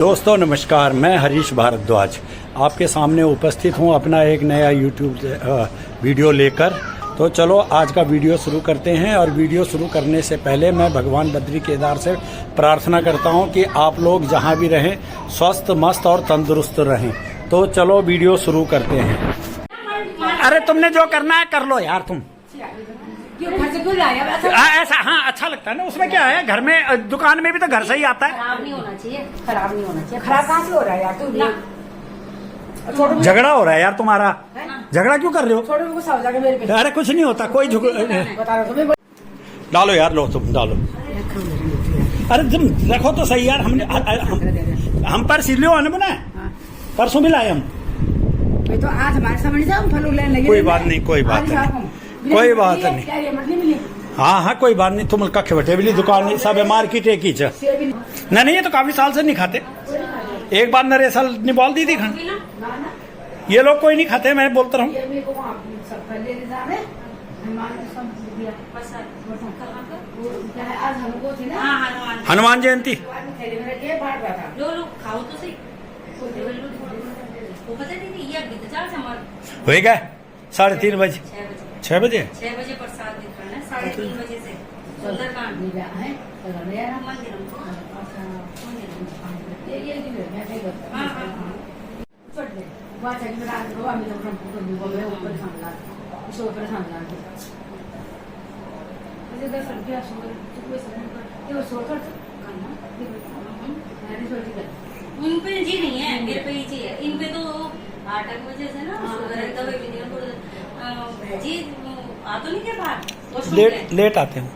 दोस्तों नमस्कार, मैं हरीश भारद्वाज आपके सामने उपस्थित हूं अपना एक नया यूट्यूब वीडियो लेकर। तो चलो आज का वीडियो शुरू करते हैं। और वीडियो शुरू करने से पहले मैं भगवान बद्री केदार से प्रार्थना करता हूं कि आप लोग जहां भी रहें स्वस्थ मस्त और तंदुरुस्त रहें। तो चलो वीडियो शुरू करते हैं। अरे तुमने जो करना है कर लो यार तुम। ऐसा हाँ अच्छा लगता है ना, उसमें क्या है, घर में दुकान में भी तो घर से ही आता है। खराब नहीं होना चाहिए, खराब नहीं होना चाहिए। खराब कहाँ से हो रहा है यार? तू झगड़ा हो रहा है यार तुम्हारा, झगड़ा क्यों कर रहे हो? छोड़ो गुस्सा हो जाएगा मेरे पे। अरे कुछ नहीं होता, कोई डालो यार, लो तुम डालो। अरे तुम रखो तो सही यार। हम पर सिलो आने बना परसों भी लाए हम। तो आज हमारे समझ जाओ फल लेने लगे। कोई बात नहीं, कोई बात नहीं, कोई बात नहीं। हाँ हाँ कोई बात नहीं। तुम कखे बैठे भी दुकान सब है, मार्केट एक ही नहीं, ये तो काफी साल से नहीं खाते। एक बार नरे साल निकाल दी थी खान। ये लोग कोई नहीं खाते, मैं बोलता रहा हूँ। हनुमान जयंती हो गए 3:30 बजे 6 बजे प्रसाद निकलना है 3:30 बजे से सुंदरकांड है। उन पे जी नहीं है, मेरे पे ही जी है। इन पे तो 8 बजे से ना दवाई भी नहीं जी आ तो नहीं के बाहर लेट आते हैं।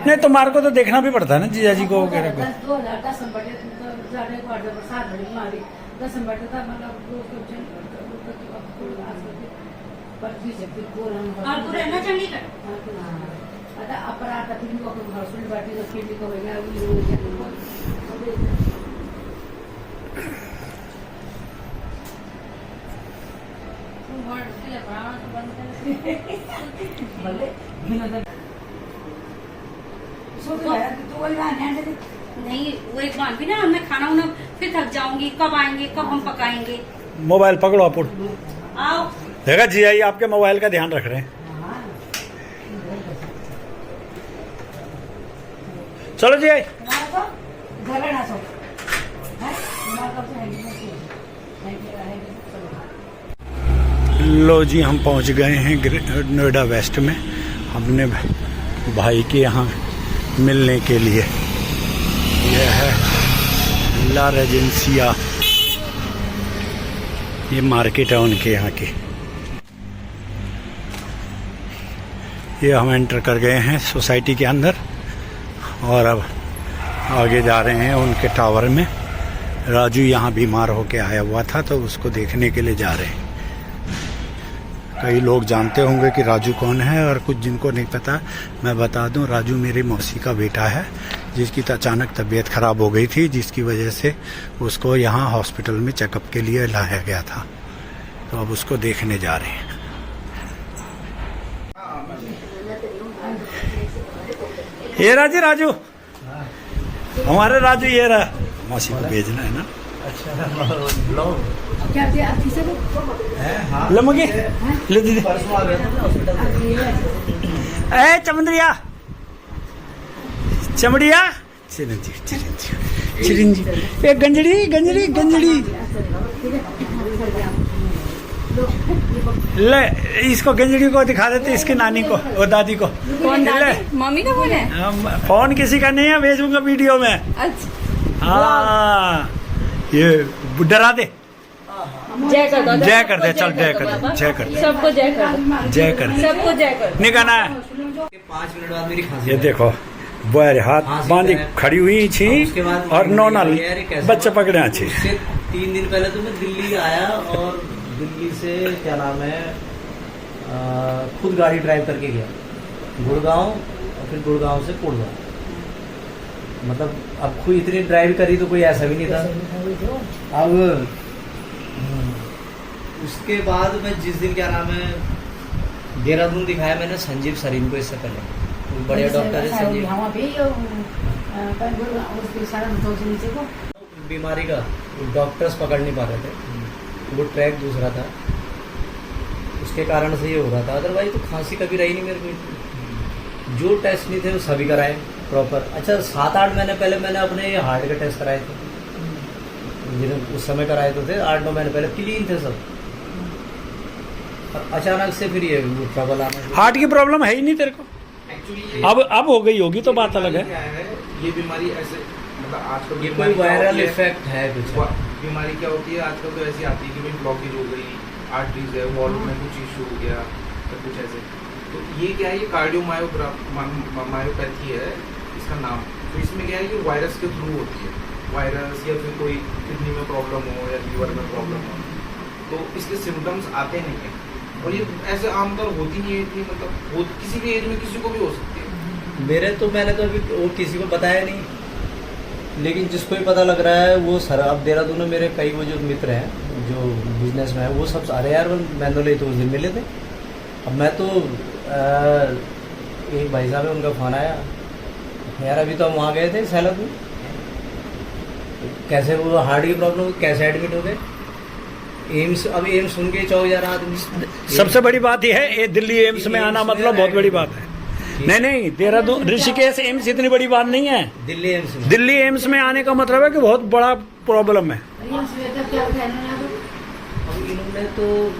नहीं तुम्हारे को तो देखना भी पड़ता है ना जीजा जी को वगैरह को। नहीं वो एक बार भी ना, मैं खाना उन्हें फिर थक जाऊंगी। कब आएंगे, कब हम पकाएंगे? मोबाइल पकड़ो अपुर। आओ देखा जी आई आपके मोबाइल का ध्यान रख रहे हैं। चलो जी आई। लो जी हम पहुंच गए हैं नोएडा वेस्ट में, हमने भाई के यहाँ मिलने के लिए। यह है ला रेजेंसिया, ये मार्केट है उनके यहाँ की। ये हम एंटर कर गए हैं सोसाइटी के अंदर और अब आगे जा रहे हैं उनके टावर में। राजू यहाँ बीमार होके आया हुआ था तो उसको देखने के लिए जा रहे हैं। कई लोग जानते होंगे कि राजू कौन है, और कुछ जिनको नहीं पता मैं बता दूं, राजू मेरी मौसी का बेटा है जिसकी अचानक तबीयत खराब हो गई थी, जिसकी वजह से उसको यहाँ हॉस्पिटल में चेकअप के लिए लाया गया था। तो अब उसको देखने जा रहे हैं। ये राजी राजू, हमारे राजू ये रहा। मौसी को भेजना है ना। ले मुझे ले दीदी। ए चमंद्रिया चमड़िया चिरंजीव चिरंजीव चिरंजीव। ए गंजड़ी गंजड़ी गंजड़ी ले, इसको गंजड़ी को दिखा देते, इसकी नानी को और दादी को। कौन दादी? मम्मी का फोन है? फोन किसी का नहीं है, भेजूंगा वीडियो में। अच्छा हाँ ये डरा दे। जय कर दो, जय कर दे, चल जय कर दे, जय कर दे, सबको जय कर दो, जय कर दे, सबको जय कर दो। नहीं कहना है। 5 मिनट बाद मेरी खांसी। ये देखो बोर हाथ बांधी खड़ी हुई थी और नौना बच्चे पकड़े अच्छे। 3 दिन पहले तो मैं दिल्ली आया और दिल्ली से क्या नाम है खुद गाड़ी ड्राइव करके गया गुड़गांव, और फिर गुड़गांव से पुरवा। मतलब अब कोई इतनी ड्राइव करी तो कोई ऐसा भी नहीं था। अब उसके बाद मैं जिस दिन क्या नाम है देहरादून दिखाया मैंने संजीव सरीन को, इससे पहले वो बढ़िया डॉक्टर है संजीव। वहाँ पे ही उसके सारा मतलब से नीचे को बीमारी का डॉक्टर्स पकड़ नहीं पा रहे थे, वो ट्रैक दूसरा था, उसके कारण से ये हो रहा था। अदरवाइज तो खांसी कभी रही नहीं मेरे को। जो टेस्ट नहीं थे वो सभी कराए प्रॉपर। अच्छा 7-8 महीने पहले मैंने अपने हार्ट के टेस्ट कराए थे, जिन्हें उस समय कराए तो थे 8-9 महीने पहले, क्लीन थे सब। अचानक से फिर ये ट्रबल आना। हार्ट की प्रॉब्लम है ही नहीं तेरे को, एक्चुअली अब हो गई होगी तो बात अलग है। ये बीमारी ऐसे मतलब आजकल ये कोई बीमारी क्या वायरल होती है? इफेक्ट है कुछ? बीमारी क्या होती है आजकल तो ऐसी आती है कि भाई ब्लॉकेज हो गई, आर्टरीज है, वॉल में कुछ इशू हो गया, तो कुछ ऐसे। तो ये क्या है, ये कार्डियोमायोपैथी है इसका नाम। तो इसमें क्या है कि वायरस के थ्रू होती है, वायरस या फिर कोई किडनी में प्रॉब्लम हो या लीवर में प्रॉब्लम हो, तो इसके सिम्टम्स आते नहीं हैं। और ये ऐसे आमतौर होती नहीं है इतनी, मतलब किसी भी एज में किसी को भी हो सकती है। मैंने तो अभी वो किसी को बताया नहीं, लेकिन जिसको ही पता लग रहा है वो सर। अब देहरादून में मेरे कई वो जो मित्र हैं जो बिजनेस में है, वो सब अरे यार मैंने तो उस दिन मिले थे। अब मैं तो एक भाई साहब है, उनका फोन आया, यार अभी तो हम वहाँ गए थे सैलत में, कैसे वो हार्ट की प्रॉब्लम कैसे एडमिट हो गए एम्स। अब एम्स सुन के 4000 आदमी। सबसे बड़ी बात यह है, ये दिल्ली एम्स में आना मतलब बहुत बड़ी बात है। नहीं देहरादून ऋषिकेश एम्स इतनी बड़ी बात नहीं है। दिल्ली एम्स में आने का मतलब है कि बहुत बड़ा प्रॉब्लम है। अब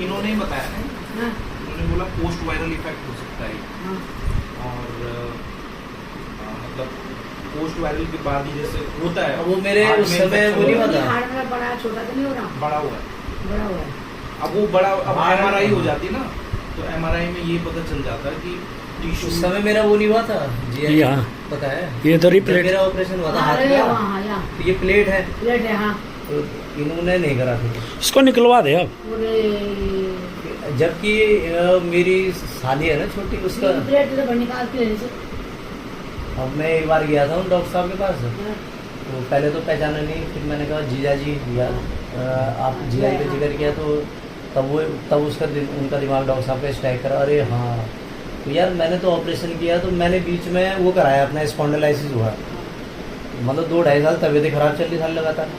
इन्होंने ही बताया है, उन्होंने बोला पोस्ट वायरल इफेक्ट हो सकता है। और मतलब पोस्ट वायरल के बाद ही जैसे होता है। वो मेरे heart उस में समय infection वो नहीं हो पता। हार्ट में बड़ा छोटा तो नहीं हो रहा, बड़ा हुआ है। बड़ा हुआ है। अब वो बड़ा, अब MRI हो जाती ना, तो MRI में ये पता चल जाता है कि टिश्यू। उस समय मेरा वो नहीं हुआ था जी, हाँ। पता है ये तो जब रिप्लेट मेरा ऑपरेशन हुआ था हाथ अरे का, हाँ यहाँ तो ये प्लेट है, प्लेट है हाँ। तो इन्होंने नहीं करा था। इसको निकलवा दे अब। पूरे जबकि मेरी साली है ना छोटी, उसका प्लेट तो निकाल के लेने से। अब मैं एक बार गया था उन डॉक्टर साहब के पास, तो पहले तो पहचाना नहीं, फिर मैंने कहा जीजा जी यार आप जीजा का जिक्र किया, तो तब उसका उनका दिमाग डॉक्टर साहब का स्ट्राइक करा। अरे हाँ, तो यार मैंने तो ऑपरेशन किया, तो मैंने बीच में वो कराया अपना स्पॉन्डिलाइसिस हुआ, मतलब 2-2.5 साल तबीयत खराब चल रही साल लगातार।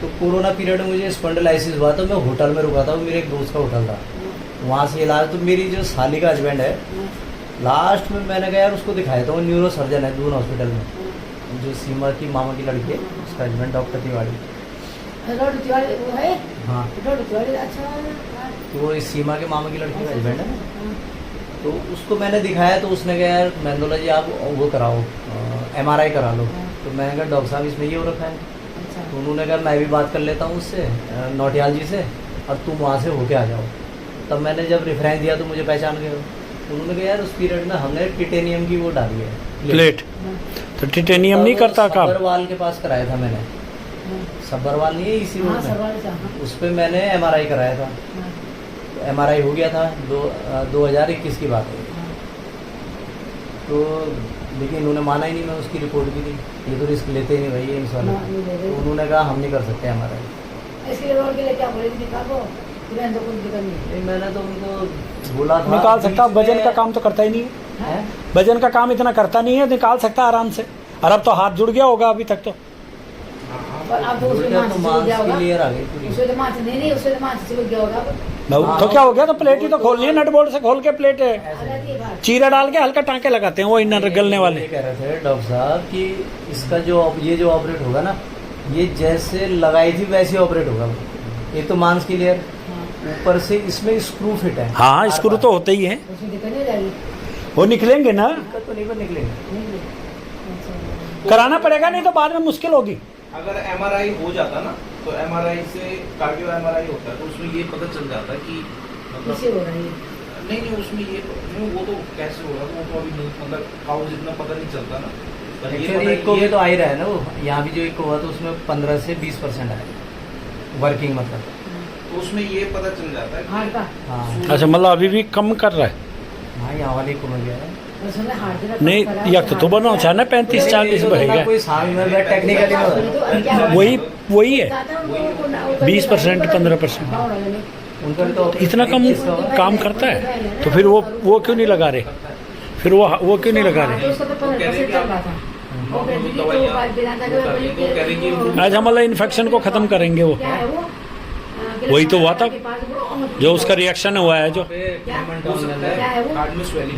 तो कोरोना पीरियड में मुझे स्पॉन्डिलाइसिस हुआ, तो मैं होटल में रुका था, वो मेरे एक दोस्त का होटल था, वहाँ से इलाज। तो मेरी जो साली का हस्बैंड है, लास्ट में मैंने कहा यार उसको दिखाया था, वो न्यूरो सर्जन है दून हॉस्पिटल में, जो सीमा की मामा की लड़की है, उसका husband doctor Tiwari. Road Tiwari वो है, हाँ, रोड तिवारी अच्छा। तो वो इस सीमा के मामा की लड़की का हस्बैंड है। तो उसको मैंने दिखाया, तो उसने कहा यार मेंदोला जी आप वो कराओ, MRI करा लो। तो मैंने कहा डॉक्टर साहब इसमें ये हो रखा है। तो उन्होंने कहा मैं भी बात कर लेता हूँ उससे, नौटियाल जी से, और तुम वहाँ से होके आ जाओ। तब मैंने जब रेफरेंस दिया तो मुझे पहचान गए। उन्होंने कहा यार उस पीरियड में हमने टिटेनियम की वो डाली है प्लेट, तो टिटेनियम नहीं करता काम। सब्बरवाल के पास कराया था मैंने, सब्बरवाल नहीं है इसी हाँ रोड में, सरवारी से हाँ। उस पर मैंने MRI कराया था। MRI हो गया था 2021 की बात है। तो लेकिन उन्होंने माना ही नहीं, मैं उसकी रिपोर्ट भी दी, ये तो रिस्क लेते ही नहीं भाई एम्स वाले। तो उन्होंने कहा हम नहीं कर सकते MRI। इसके रोड के लिए क्या बोले कि निकालो, तुरंत तो कोई दिक्कत नहीं नहीं, मैंने तो उनको बोला था निकाल सकता, बीच में- वजन का काम तो करता ही नहीं है, है? वजन का काम इतना करता नहीं है, निकाल सकता आराम से। और अब तो हाथ जुड़ गया होगा अभी तक तो। पर अब तो उसमें उल्टा मांस तो चिपक गया मांस होगा, क्लियर आ गई पूरी। उसमें तो मांस नहीं उसमें तो मांस चिपक गया होगा। तो क्या हो गया, तो प्लेट ही तो खोलनी है, नट बोल्ट से खोल के प्लेट ऐसे चीरा डाल के हल्का टांके लगाते हैं वो इनर गलने वाले। ये कह रहे थे डॉक्टर साहब कि इसका ये जो ऑपरेट होगा ना, ये जैसे लगाई थी वैसे ऑपरेट होगा। एक तो मांस क्लियर, ऊपर से इसमें स्क्रू फिट है। हाँ स्क्रू तो होते ही है, उसमें दिक्कत नहीं रहेगी। वो निकलेंगे ना, दिक्कत तो नहीं, पर निकलेंगे। कराना पड़ेगा, नहीं तो बाद में मुश्किल होगी। अगर MRI हो जाता ना, तो MRI से कार्डियो MRI होता है, तो उसमें ये पता चल जाता है कि किसी मतलब हो रही है। नहीं उसमें ये नहीं, वो तो कैसे होगा, वो तो अभी नहीं, मतलब काउज इतना पता नहीं चलता ना। पर ये एक्चुअली पता एक को है, भी तो आ ही रहा है ना, वो यहाँ भी जो एक हुआ तो उसमें 15 से 20% आया वर्किंग, मतलब। तो उसमें ये पता चल जाता है कि हार्ट का हाँ अच्छा, मतलब अभी भी कम कर रहा है। हाँ, यहाँ वाले को मिल गया है। उसमें हार्ट का नहीं यक्त तो बनो अच्छा ना 35-40 बढ़ेगा, कोई साल में टेक्निकली वही है 20% 15%। उनका भी तो इतना कम काम करता है तो फिर वो क्यों नहीं लगा रहे? फिर वो क्यों नहीं लगा रहे? तो उसका तो 15% चल रहा था। वो कह रही थी तो बात बिना था कि आज हमारा इन्फेक्शन को खत्म करेंगे वो। क्या है वो वही तो हुआ था जो उसका रिएक्शन हुआ है जो। क्या है वो हार्ट में swelling।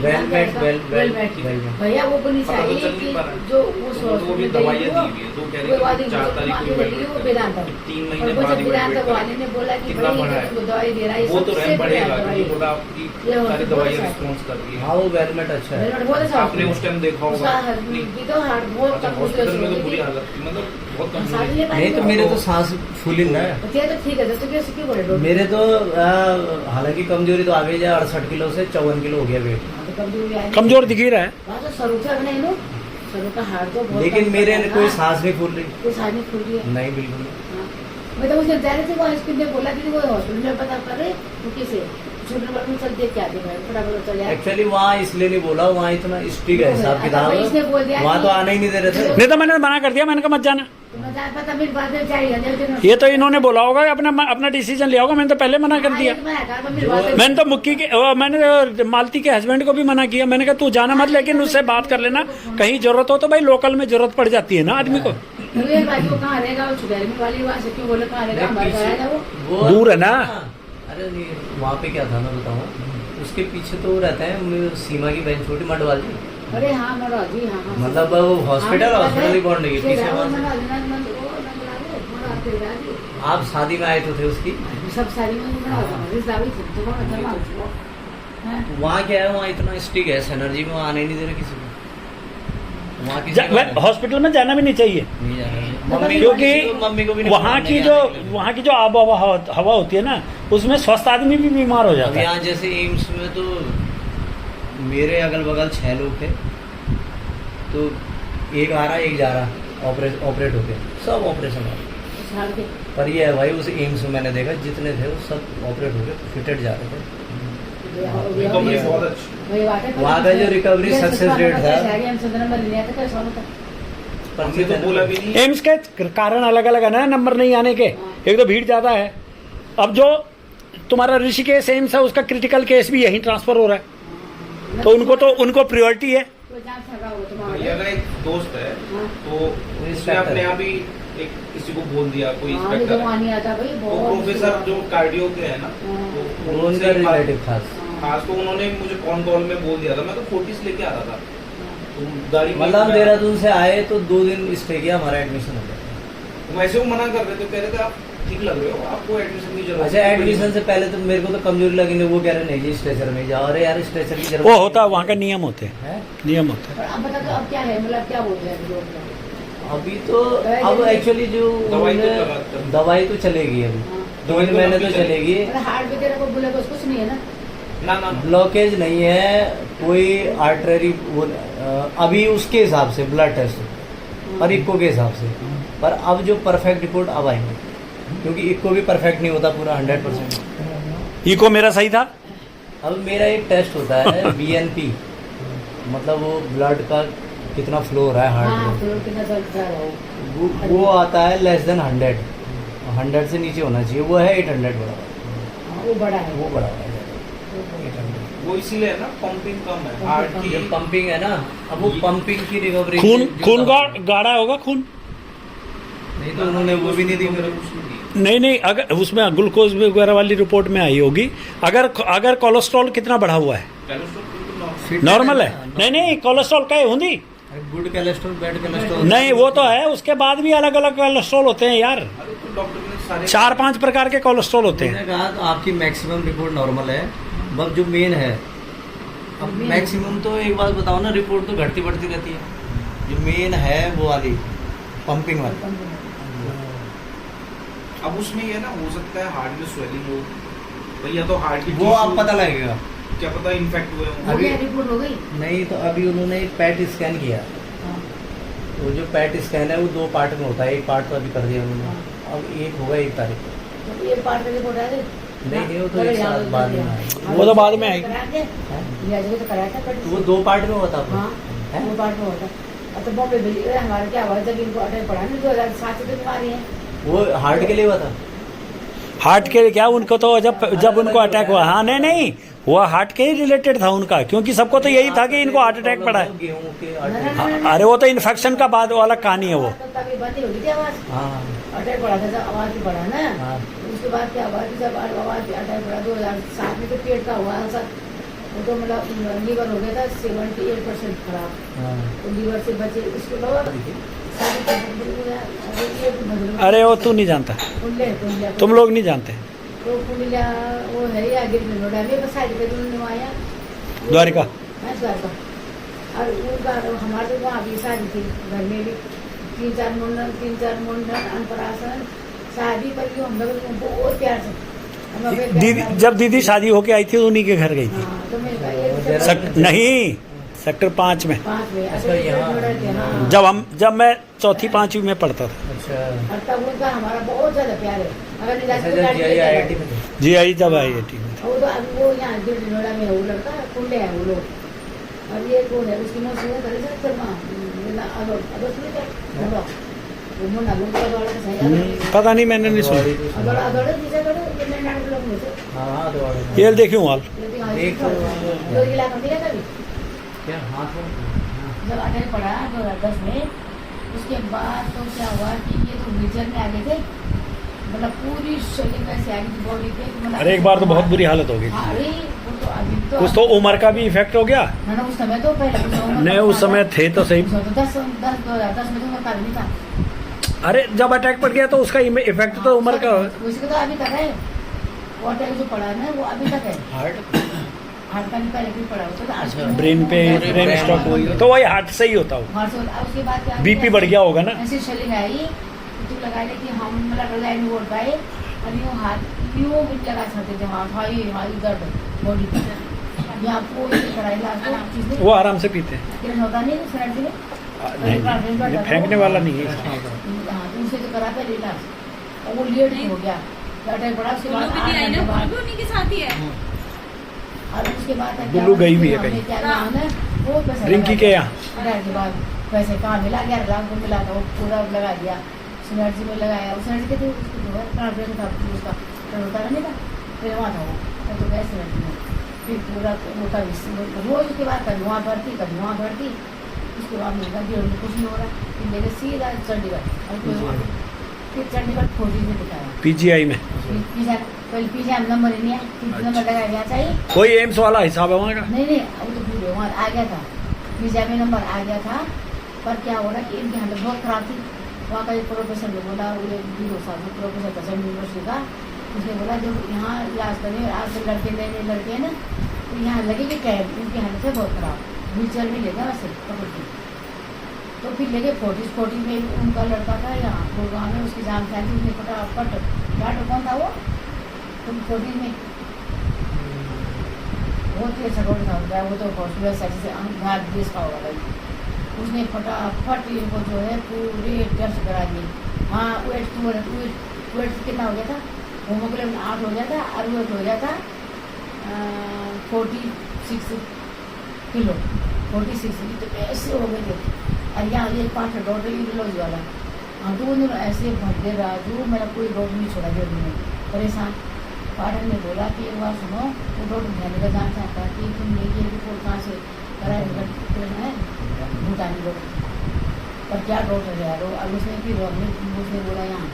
भैया वो बोलनी चाहिए कि जो उस वो भी दवाइयाँ दी हुई है, तो कह रही है कि 4 तारीख को वो वेदांता 3 और महीने वो बाद जब वेदांता वाले ने बोला कि कितना बढ़ा भाई है? वो दवाई दे रहा है वो तो सबसे रैम बढ़िया बढ़ेगा दवाई क्योंकि बोला आपकी ये सारी बहुत दवाइयाँ अच्छा है। रिस्पॉन्स कर रही है। हाँ वो वेलमेट अच्छा है। वेलमेट बहुत अच्छा आपने उस टाइम देखा उसका होगा भी तो हार्ट बहुत अच्छा, कम हॉस्पिटल में तो होती बुरी है। हालत थी, मतलब बहुत कम साथ ही नहीं तो मेरे तो सांस फूल रहा है। तो ठीक है तो कैसे क्यों बोले डॉक्टर? मेरे तो हालांकि कमजोरी तो आगे जा 68 किलो से 54 किलो हो गया वेट। तो कमजोरी आई कमजोर दिख ही रहा है। वहाँ तो सरू से अपने लो सरू का हार्ट तो बहुत लेकिन कम मेरे करता है। कोई सांस नहीं फूल रही। कोई सांस नहीं फूल रही है। नहीं बिल्कुल नहीं। हाँ। मैं तो उसे जा रही थी वो हॉस्पिटल में बोला कि वो हॉस्पिटल में पता कर रहे तो किसे छोटे बड़ में चल देख के आते हैं फटाफट चल जाए। एक्चुअली वहाँ इसलिए नहीं बोला, वहाँ इतना स्ट्रिक्ट है हिसाब किताब, अच्छा, इसने बोल दिया वहाँ कि- तो आने ही नहीं दे रहे थे। नहीं तो मैंने मना कर दिया, मैंने कहा मत जाना। तो मैं जान पाता मेरी बात में चाहिए ये तो इन्होंने बोला होगा कि अपना डिसीजन लिया होगा, मैंने तो पहले मना कर दिया। मैंने तो मुक्की के मैंने मालती के हस्बैंड को भी मना किया। मैंने कहा तू जाना मत, लेकिन उससे बात कर लेना, कहीं जरूरत हो तो भाई लोकल में जरूरत पड़ जाती है ना आदमी को। कहाँ रहेगा वो गर्मी वाली वहाँ से क्यों बोले कहाँ रहेगा हमारे घर आएगा वो दूर है ना। अरे नहीं वहाँ पे क्या था मैं बताऊँ, उसके पीछे तो रहते हैं सीमा की बहन छोटी मडवाल जी। अरे हाँ मनोज जी हाँ हाँ मतलब वो हॉस्पिटल ही बॉन्ड नहीं है पीछे वहाँ से। सब आप शादी में आए तो थे उसकी। सारी वहाँ क्या है, वहाँ इतना स्ट्रिक्ट है एनर्जी में, वहाँ आने नहीं दे रहे किसी को। वहाँ किसी को हॉस्पिटल में जाना भी नहीं चाहिए, नहीं जाना। मम्मी क्योंकि को भी नहीं वहाँ बोलना की नहीं जो आने के लिए। वहाँ की जो आब हवा होती है ना, उसमें स्वस्थ आदमी भी बीमार हो अब जाता है। यहाँ जैसे एम्स में तो मेरे अगल बगल 6 लोग थे, तो एक आ रहा एक जा रहा ऑपरेट होके, सब ऑपरेशन हो रहा। पर ये है भाई उस एम्स में मैंने देखा जितने थे वो सब ऑपरेट होके फिटेड जा रहे थे। रिकवरी बहुत अच्छी। वहाँ का जो रिकवरी सक्सेस रेट था, हमने तो बोला भी नहीं। एम्स के कारण अलग अलग है ना नंबर नहीं आने के। एक तो भीड़ ज्यादा है। अब जो तुम्हारा ऋषिकेश एम्स है उसका क्रिटिकल केस भी यहीं ट्रांसफर हो रहा है, तो उनको प्रायोरिटी है। भैया का एक दोस्त है तो उसने अपने आप ही एक किसी को बोल दिया, कोई इंस्पेक्टर वो प्रोफेसर जो कार्डियो के है ना, तो उनका उनसे रिलेटिव था। खास तो उन्होंने मुझे कॉल में बोल दिया था। मैं तो फोर्टिस लेके आ रहा था, तो गाड़ी में मतलब देहरादून से आए तो 2 दिन स्टे किया, हमारा एडमिशन हो गया। वैसे वो मना कर रहे थे, कह रहे थे आप ठीक लग रहे हो, आपको एडमिशन की जरूरत अच्छा एडमिशन से पहले तो मेरे को तो कमजोरी लगी नहीं, वो कह रहे नहीं जी स्ट्रेचर में जाओ। अरे यार स्ट्रेचर की जरूरत वो होता है, वहाँ का नियम होते हैं, है। नियम होता है। अब बता दो अब क्या है, मतलब क्या बोल रहे हैं लोग? अभी तो अब एक्चुअली जो दवाई तो उन्होंने- लगाते हैं। दवाई तो चलेगी अभी हाँ। 2 महीने तो चलेगी। हार्ट में तेरा को बोले कुछ कुछ नहीं है ना? ना ब्लॉकेज नहीं है कोई आर्टरी, वो अभी उसके हिसाब से ब्लड टेस्ट और इको के हिसाब से। पर अब जो परफेक्ट रिपोर्ट अब आएंगे, क्योंकि इको भी परफेक्ट नहीं होता पूरा 100%। इको मेरा सही था। अब मेरा एक टेस्ट होता है BNP, मतलब वो ब्लड का कितना फ्लो हो रहा है हाँ हार्ट में, तो कितना चलता है वो आता है लेस देन 100 से नीचे होना चाहिए। वो है 800 बड़ा, वो बड़ा है वो बड़ा है 800। वो इसीलिए है ना, पंपिंग कम है हार्ट की। जब पंपिंग है ना, अब वो पंपिंग की रिकवरी खून गाढ़ा होगा खून। नहीं तो उन्होंने वो भी नहीं दी मेरे को। कुछ नहीं दिया। नहीं अगर उसमें ग्लूकोज वगैरह वाली रिपोर्ट में आई होगी। अगर कोलेस्ट्रॉल कितना बढ़ा हुआ है, कोलेस्ट्रॉल बिल्कुल normal। नॉर्मल है। नहीं कोलेस्ट्रॉल क्या होंगी? गुड कोलेस्ट्रॉल बैड कोलेस्ट्रॉल नहीं वो तो है, उसके बाद भी अलग अलग कोलेस्ट्रॉल होते हैं यार। अरे तो डॉक्टर ने सारे 4-5 प्रकार के कोलेस्ट्रॉल होते हैं। उन्होंने कहा तो आपकी मैक्सिमम रिपोर्ट नॉर्मल है, बस जो मेन है अब मैक्सिमम तो एक बात बताओ ना, रिपोर्ट तो घटती बढ़ती रहती है। जो मेन है वो वाली पंपिंग वाली, अब उसमें ये ना हो सकता है हार्ट में स्वेलिंग हो भैया, तो हार्ट की वो आप पता लगेगा। क्या पता इन्फेक्ट हुए हों। हो गया रिपोर्ट हो गई। नहीं तो अभी उन्होंने एक पैट स्कैन किया, वो जो पैट स्कैन है वो 2 पार्ट में होता है, एक पार्ट तो अभी कर दिया उन्होंने, अब एक होगा 1 तारीख को। तो ये पार्ट का रिपोर्ट है नहीं वो तो एक साल बाद में आएगा। वो तो बाद में आएगी। तो कराया था पर वो 2 पार्ट में होता था। हाँ वो पार्ट में होता। अब तो बॉम्बे भेजी हमारे क्या हुआ जब इनको ऑर्डर पड़ा नहीं 2007 से तो बीमारी है। वो हार्ट के लिए हुआ था। हार्ट के क्या उनको तो जब उनको अटैक हुआ, हाँ नहीं हुआ हार्ट के ही रिलेटेड था उनका, क्योंकि सबको तो यही था कि इनको हार्ट अटैक पड़ा है। गेहूं के आटे। अरे वो तो इन्फेक्शन का बाद वाला कहानी है वो। तो तभी बंद ही हो गई थी आवाज, हाँ अटैक पड़ा था जब आवाज भी पड़ा ना। हाँ। उसके बाद क्या हुआ कि जब आवाज अटैक पड़ा 2007 में, तो पेट का हुआ सब, वो तो मतलब लीवर हो गया था 78% खराब, हाँ। तो लीवर से बचे। उसके बाद अरे वो तू नहीं जानता, तुम लोग नहीं जानते। तो कुंडलिया वो है या गिर में नोड़ा में बस आज पे उन्होंने आया द्वारिका। मैं द्वारका। और उनका हमारे तो वहाँ भी शादी थी, घर में भी 3-4 मुंडन अनपराशन शादी पर भी हम लोग बहुत प्यार से हम अपने प्यार दीदी से- जब दीदी शादी होके आई थी उन्हीं के घर गई थी। हाँ, तो मैं कहा, ये नहीं, सेक्टर 5 में, 5 में अच्छा, यहाँ। जब मैं 4वीं-5वीं में पढ़ता था। अच्छा। और तब उनका हमारा बहुत ज्यादा प्यार है। अगर नहीं जाते अच्छा, तो जब गाड़ी GI लेके IIT जाते। में थे। जी आई जब आई थी। वो तो अभी वो यहाँ नोएडा में है, वो लड़का कुंडे है वो लोग। अब ये कौन है उसकी मौत हुई करे सर माँ अगस्त में क्या वो मुन्ना लोग का दौड़ा का सही पता नहीं, मैंने नहीं सुना। अदौड़ा अदौड़ा नीचे करो ये मैं नाटक लोग मुझे हाँ दौड़े। ये देखियो हाल। देख तो रहा हूँ। 2 लाख में दिया कभी क्या हाथ में? जब अटैक पड़ा 2010 में, उसके बाद तो क्या हुआ कि ये तो व्हीलचेयर में आ गए थे, मतलब पूरी शरीर में से आ गई थी बॉडी पे, मतलब अरे एक बार तो बहुत बुरी हालत हो गई हाँ, थी। अरे वो तो अभी तो कुछ तो उम्र का भी इफेक्ट हो गया। ना ना, उस समय तो पहले नहीं उस समय थे तो सही। 2010 में तो मैं कर नहीं था। अरे जब अटैक पड़ गया तो उसका इफेक्ट तो उम्र का। उसको तो अभी तक है, वो अटैक जो पड़ा है ना वो अभी तक है। हार्ट। हार्ट का नहीं पहले भी पड़ा होता था। अच्छा, ब्रेन पे ब्रेन स्ट्रोक हो गया तो वही हार्ट से ही होता हो। हार्ट से उसके बाद क्या बीपी बढ़ गया होगा ना। ऐसे शरीर आई तो लगा ले कि हम मतलब रजाई में वोट पाए और यूँ हाथ यूँ भी लगा सकते थे, हाथ हाई दर्द बॉडी पे यहाँ कोई कराई ला चीज़ें वो आराम से पीते हैं। होता नहीं सर जी ने नहीं, फेंकने वाला नहीं है। हाँ तो उसे तो करा पहले इलाज और वो लेट हो गया अटैक पड़ा। उसके बाद दोनों भी आई ना, 8 घंटे वो भी उन्हीं के साथ ही है। और उसके बाद क्या गुल्लू हुआ गई कि भी है हमने कहीं। क्या नाम है वो पैसा रिंकी लगा के दिया। यहाँ। अटैक के बाद पैसे कहाँ मिला 11 लाख को मिला था, वो पूरा लगा दिया सिनर्जी में लगाया। उस सिनर्जी के थे उसको जो है कार्ड था उसका होता नहीं था, फिर वहाँ था वो तो गए सिनर्जी में, फिर पूरा वो था रोज के बाद कभी वहाँ भर्ती कभी वहाँ भर्ती। उसके बाद मैंने कहा कि कुछ नहीं हो रहा, फिर लेके सीधा चंडीगढ़ और फिर चंडीगढ़ खोजी में दिखाया पीजीआई में पहले पीछे नंबर ही नहीं है, नंबर लगाया गया चाहिए कोई एम्स वाला हिसाब है वहाँ का। नहीं वो तो भूल वहाँ आ गया था, वीजा में नंबर आ गया था। पर क्या हो रहा कि इनकी हालत बहुत खराब थी। वहाँ का एक प्रोफेसर ने बोला, वो एक 2 साल में प्रोफेसर था सेंट्रल यूनिवर्सिटी का, उसने बोला जब यहाँ इलाज करें आज से लड़के नए लड़के हैं ना तो यहाँ लगेगी कैब, इनकी हालत है बहुत खराब, व्हीलचेयर में लेगा वैसे पकड़ के। तो फिर लेके 40 में उनका लड़का था यहाँ गुड़गांव में, उसकी जान फैली, उसने फटाफट डॉक्टर कौन था वो तुम 40 में बहुत ही अच्छा डॉक्टर था वो, तो हॉस्पिटल से घाट देश का होगा भाई। उसने फटाफट इनको जो है पूरे टेस्ट करा दिए। हाँ वेट कितना हो गया था, होमोग्लोबिन 8 हो गया था और वेट हो गया था 46 किलो, 46 तो ऐसे हो गए थे। और यहाँ ये 5 डॉक्टर यूरोलॉजी वाला, हाँ तो उन्होंने ऐसे भरते राजू, मेरा कोई डॉक्टर नहीं छोड़ा दिया उन्होंने, परेशान। पाठक ने बोला कि एक बार सुनो, वो डॉक्टर ध्यान का जान चाहता है कि तुमने ये रिपोर्ट कहाँ से कराया है भूटानी डॉक्टर, पर क्या डॉक्टर है यार। अब उसने फिर उसने बोला यहाँ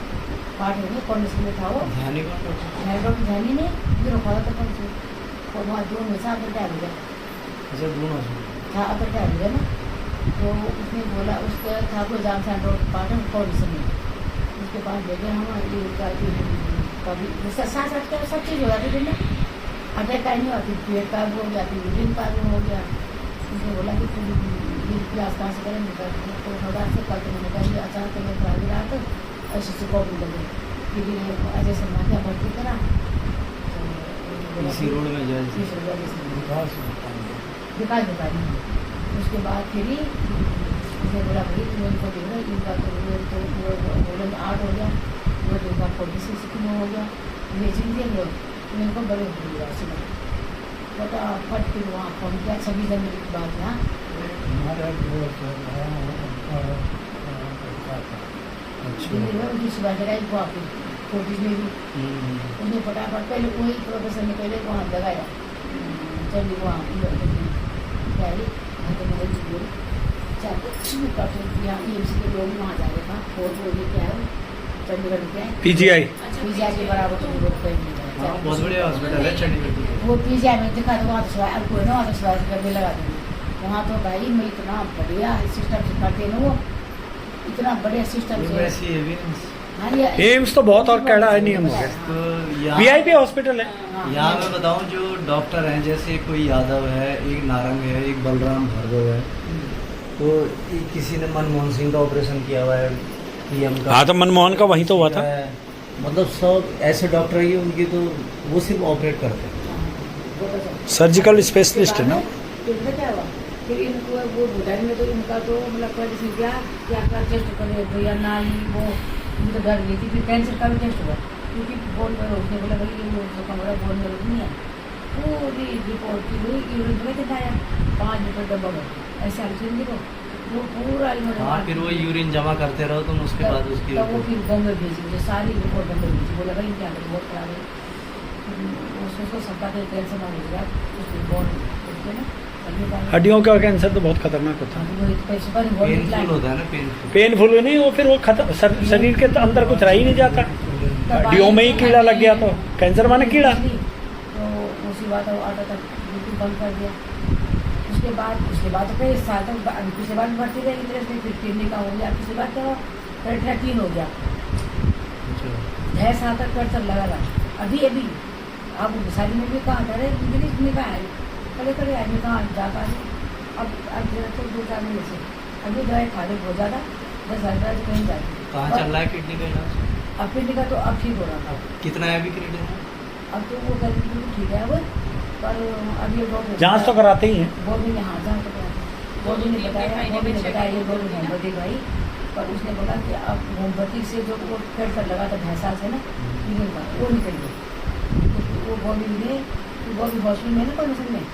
पाठक ने कॉलेज में था वो डॉक्टर ध्यान ही नहीं फिर रखा था कौन से और वहाँ जून में साथ क्या हो गया था अगर क्या हो गया ना। तो उसने बोला उसका था कोई जान सा डॉक्टर पाठक कॉलेज में, उसके पास देखे हम ये कभी साथ क्या सब चीज़ हो जाती थी ना, अटैक का नहीं होती, पेट का भी हो गया, फिर यूरिन का भी हो गया। उसने बोला कि तुम ये क्लास कहाँ से करेंगे, तो हजार से कल मैंने कहा अचानक मैं प्राइवेट रहा तो ऐसे से कॉपी लगे, फिर अजय शर्मा क्या भर्ती करा इसी रोड में जाए दिखा देता नहीं। उसके बाद फिर ही उसने बोला भाई तुम इनको दे रहे इनका तो बोले 8 हो गया, वो तो इनका 46 किलो हो गया, भेजिंग दिए लोग तो इनको बड़े हो गया सुना फटाफट। फिर वहाँ फोन किया 26 जनवरी की बात यहाँ दिल्ली में उनकी सुबह जगह वापस छोटी में भी उसने फटाफट पहले वही प्रोफेसर ने पहले वहाँ लगाया चलिए वहाँ क्या है यहाँ EMC के लोग वहाँ जा रहे था और वो ये क्या है चंडीगढ़ में क्या है PGI PGI के बराबर तो वो कहीं नहीं हाँ, है बहुत बढ़िया हॉस्पिटल है चंडीगढ़ की। वो PGI में दिखा तो वहाँ तो सवाल अब कोई ना वहाँ तो सवाल करने लगा देंगे वहाँ तो भाई मैं इतना बढ़िया सिस्टम से करते ना वो इतना बढ़िया सिस्टम से वैसी है भी हाँ ये एम्स तो बहुत और कैडा है नियम हो गया तो यहाँ VIP हॉस्पिटल है हाँ, यहाँ मैं बताऊँ जो डॉक्टर हैं जैसे कोई यादव है, एक नारंग है, एक बलराम भार्गव है, तो किसी ने मनमोहन सिंह का ऑपरेशन किया हुआ है PM का। हाँ तो मनमोहन का वहीं तो हुआ था मतलब सब ऐसे डॉक्टर ही उनकी तो वो सिर्फ ऑपरेट करते हैं। वो तो सब। सर्जिकल स्पेशलिस्ट है ना फिर पता क्या हुआ फिर इनको वो बुढ़ाई में तो इनका तो मतलब जैसे क्या कर टेस्ट करे तो या नाली वो इनको तो डर गई थी फिर कैंसर का भी टेस्ट हुआ क्योंकि बोन में रोकने बोला भाई ये तो कमरा बोन में रोक नहीं है पूरी रिपोर्ट की हुई यूरिन में दिखाया 5 लीटर डब्बा में ऐसे हम देखो वो पूरा हाँ फिर वो यूरिन जमा करते रहो तुम उसके बाद उसकी तब वो फिर बॉम्बे भेजी मुझे सारी रिपोर्ट बॉम्बे भेजी बोला भाई क्या रिपोर्ट करा रहे उसको सबका कैंसर ना हो गया उसकी बोन उसके ना हड्डियों का कैंसर तो बहुत खतरनाक होता है पेनफुल होता है ना पेनफुल। पेनफुल नहीं वो फिर वो शरीर के अंदर कुछ रह ही नहीं जाता हड्डियों में ही कीड़ा लग गया तो कैंसर माने कीड़ा तो उसी बात आटा तक बिल्कुल बंद कर दिया उसके बाद तो फिर साल तक पिछले बार बढ़ती रही इंटरेस्ट फिर किडनी का हो गया पिछले बार क्या हुआ 13 हो गया 6 साल तक कैंसर लगा रहा अभी अब शादी में भी कहाँ था इंग्लिश में कहाँ है करे आदमी कहाँ जा पा रहे अब तो 2-4 महीने से अभी दवाई खा रहे बहुत ज़्यादा 10,000 कहीं जाती कहाँ चल रहा है किडनी का इलाज? अब किडनी का तो अब ठीक हो रहा था कितना है अभी क्रेडिट? अब तो वो गरीब बिल्कुल ठीक है वो पर अभी डॉक्टर जांच तो कराते ही हैं वो भी हाँ जांच तो कराते वो भी नहीं बताया ये वो भी होम्योपैथी भाई पर उसने बोला कि अब होम्योपैथी से जो वो कैंसर लगा था 2 साल से ना वो निकल गई वो बॉडी में वो भी हॉस्पिटल में ना परमिशन में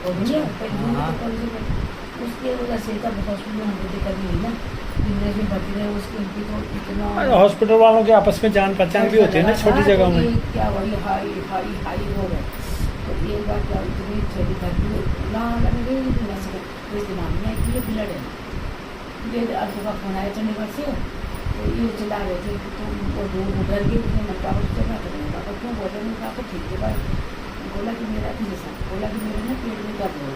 वो भी नहीं परमिशन में उसके वजह से तब हॉस्पिटल में हम करनी हुई ना इंग्लिश में भर्ती रहे उसकी उनकी तो इतना हॉस्पिटल वालों के आपस में जान पहचान भी होती है ना छोटी जगह में क्या वही हाई हो गए तो एक बार क्या इतनी छोटी भर्ती ना लगे इसके नाम में कि ये ब्लड है ये अर्थ का फोन आया चंडीगढ़ से तो ये चिल्ला रहे थे कि तुम वो डर गए तुमने मनका को चलना करेंगे तो क्यों बोले नहीं आपको ठीक है भाई बोला कि मेरा भी जैसा बोला कि मेरे ना पेट में दर्द हो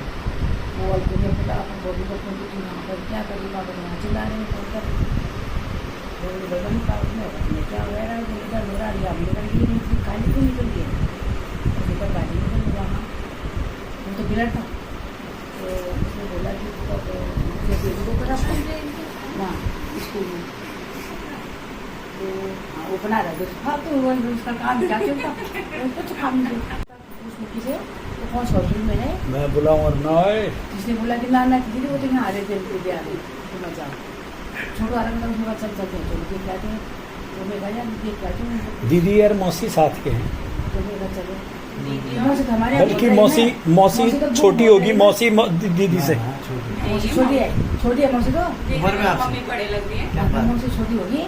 वो दुनिया पता अपन बॉडी को फोन की यहाँ पर क्या करें पापा वहाँ चिल्ला रहे हैं फोन कर बदन का उसमें क्या हो रहा है वो इधर हो रहा है अभी निकल गई खाली क्यों निकल गई ऊपर गाड़ी निकल गई वहाँ वो तो ब्लड था तो उसने बोला कि बेटी को पता वहाँ स्कूल में तो हाँ वो बना रहा है हाँ तो उसका काम क्या चलता कुछ काम नहीं उसमें किसे तो कौन हॉस्पिटल में है मैं बुलाऊं और ना आए जिसने बोला कि ना दीदी वो तो यहाँ आ रहे थे उनके आ रहे तो मैं जाऊँ छोड़ो आराम का उसके बाद चल चलते हैं चलो देख जाते हैं तो मैं गया देख जाते हैं दीदी और मौसी साथ के हैं तो मैं चलो मौसी तो हमारे बल्कि मौसी छोटी होगी मौसी दीदी से हाँ, छोटी। मौसी छोटी है मौसी तो उम्र में आपसे मम्मी बड़े लग रही है क्या बात? मौसी छोटी होगी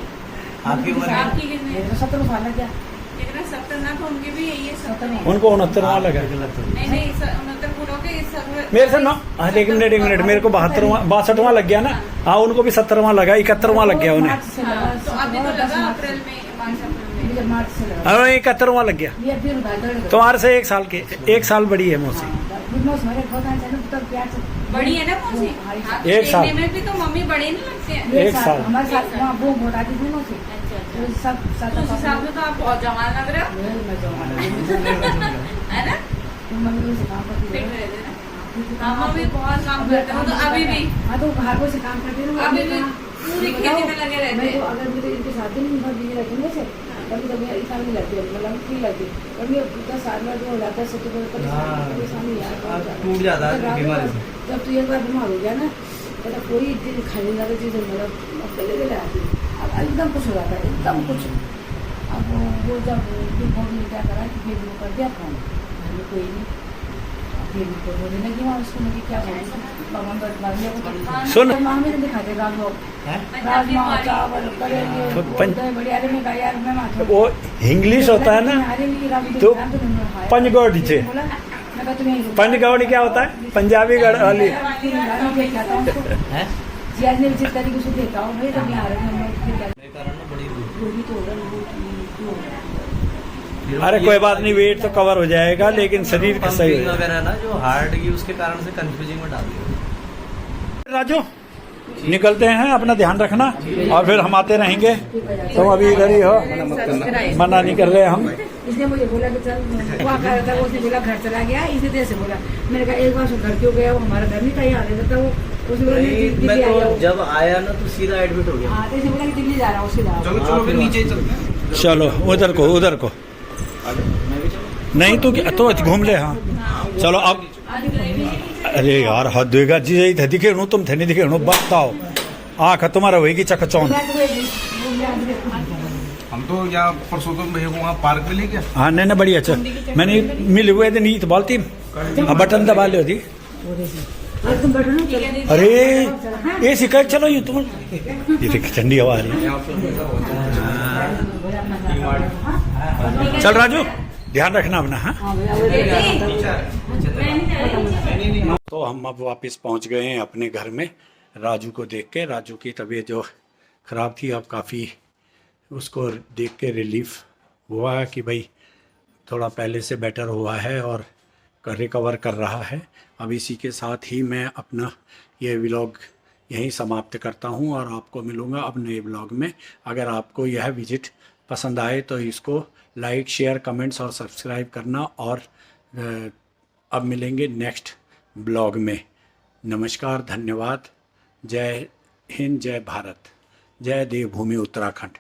आपकी उम्र में आपकी कितनी मेरे तो 17 साल लग गया इतना 70 ना तो उनके भी यही है 17 उनको 69वां लगा नहीं नहीं 69 पूरों के इस सब मेरे से ना हाँ एक मिनट मेरे को 62वां लग गया ना हाँ उनको भी 70वां लगा 71वां लग गया उन्हें मार्च से लगा तो अभी तो लगा अप्रैल में मार्च अप्रैल में मार्च से लगा हाँ 71वां लग गया ये फिर भाई तुम्हारे से 1 साल बड़ी है मौसी बड़ी है ना मौसी हाँ, तो 1 साल। देखने में भी तो मम्मी बड़े नहीं लगते हैं 1 साल। हमारे साथ वहाँ वो मोटाती थी ना उसे अच्छा तो अच्छा सब तो उस हिसाब से तो आप बहुत जवान लग रहे हो है ना मम्मी से काम करती फिट है रहते ना हाँ मम्मी बहुत काम करते हो तो अभी भी हाँ तो भागों से काम करती है अभी भी पूरी खेती में लगे रहते मैं हैं तो अगर मुझे इनके साथ दिन भर बिजी रहती हूँ से कभी कभी इतना नहीं लगती है मतलब फ्री लगती कभी 10 साल में जो हो जाता है सबसे बड़ी परेशानी यार टूट जाता है बीमारी से। जब तू एक बार बीमार हो गया ना तो कोई दिन खाने लगा चीज़ मतलब पहले आती अब एकदम कुछ हो जाता है एकदम कुछ अब वो जब फिर बहुत क्या करा कि फिर वो कर दिया फोन घर में कोई नहीं देवी को बोले ना कि वहाँ उसको मुझे क्या बोले भगवान बदलाने को सुन। माँ में दिखाते राजभोग हैं? राजमा चावल करेंगे तो पंच- बड़े अरे मैं कहा यार मैं माथा वो इंग्लिश होता है ना तो पंचगौड़ी छे। पंचगौड़ी क्या होता है? पंजाबी गढ़वाली। हैं? जियाद ने जिस तरीके से देखा हूँ भाई तब यहाँ रहे हम लोग फिर क्या मेरे कारण ना बड़ी दूर। वो भी तो हो रहा है वो हो रहा है अरे कोई बात नहीं, वेट तो कवर हो जाएगा लेकिन शरीर का सही पंपिंग हो वगैरह ना जो हार्ट की उसके कारण से कंफ्यूजिंग में डाल दिया। राजू निकलते हैं, अपना ध्यान रखना और फिर हम आते रहेंगे। तुम अभी इधर ही हो, मना नहीं कर रहे हम। इसने मुझे बोला कि चल वहाँ कर रहा था, उसने बोला घर चला गया, इसी तरह से बोला। मैंने कहा एक बार घर क्यों गया, वो हमारा घर नहीं था, यहाँ रहता था वो। उसने बोला नहीं, दिल्ली मैं आ तो जाओ। जब आया ना तो सीधा एडमिट हो गया। हाँ तो इसने बोला कि दिल्ली जा रहा हूँ सीधा। चलो चलो फिर नीचे ही चलते हैं। चलो उधर को, उधर को मैं भी चलो। नहीं तो घूम ले। हाँ चलो अब। अरे यार हद देगा जी, दिखे हूँ तुम थे नहीं दिखे हूँ, बताओ आँख तुम्हारा होगी चकचौन। हम तो यहाँ परसोत्तम भैया को वहाँ पार्क में ले गया। हाँ नहीं नहीं बढ़िया। अच्छा मैंने मिल हुए थे नहीं तो बोलती बटन दबा ली होती। और तुम बैठो ना चलो। अरे ये शिकायत चलो ये तुम ये देखिए ठंडी हवा आ रही है। चल राजू ध्यान रखना अपना। हाँ तो हम अब वापस पहुंच गए हैं अपने घर में राजू को देख के। राजू की तबीयत जो ख़राब थी अब काफ़ी उसको देख के रिलीफ हुआ कि भाई थोड़ा पहले से बेटर हुआ है और रिकवर कर रहा है। अब इसी के साथ ही मैं अपना ये व्लॉग यहीं समाप्त करता हूं और आपको मिलूँगा अब नए व्लॉग में। अगर आपको यह विजिट पसंद आए तो इसको लाइक शेयर कमेंट्स और सब्सक्राइब करना। और अब मिलेंगे नेक्स्ट ब्लॉग में। नमस्कार, धन्यवाद, जय हिंद, जय भारत, जय देवभूमि उत्तराखंड।